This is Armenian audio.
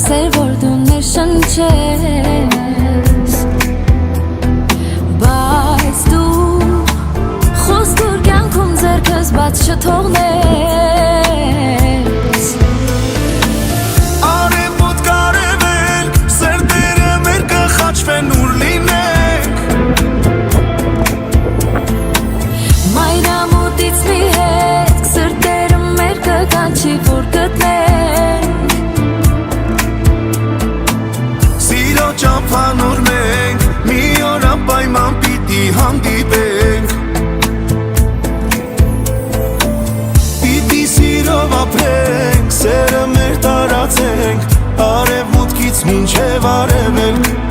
սեր որ դու ներշնչես բայց դու խոստուր կյանքում ձեռքս բաց չթողնես Արևոտ կարևել սերտերը մեր կխաչվեն ուր լինենք Մայրամուտից մի հետ սրտերը մեր կկանչի որ գտնենք Սիրո ճամփանուր մենք մի օր անպայման պիտի հանդիպենք Պիտի սիրով ապրենք, սերը մեր տարածենք Արևմուտքից մինչև արևելք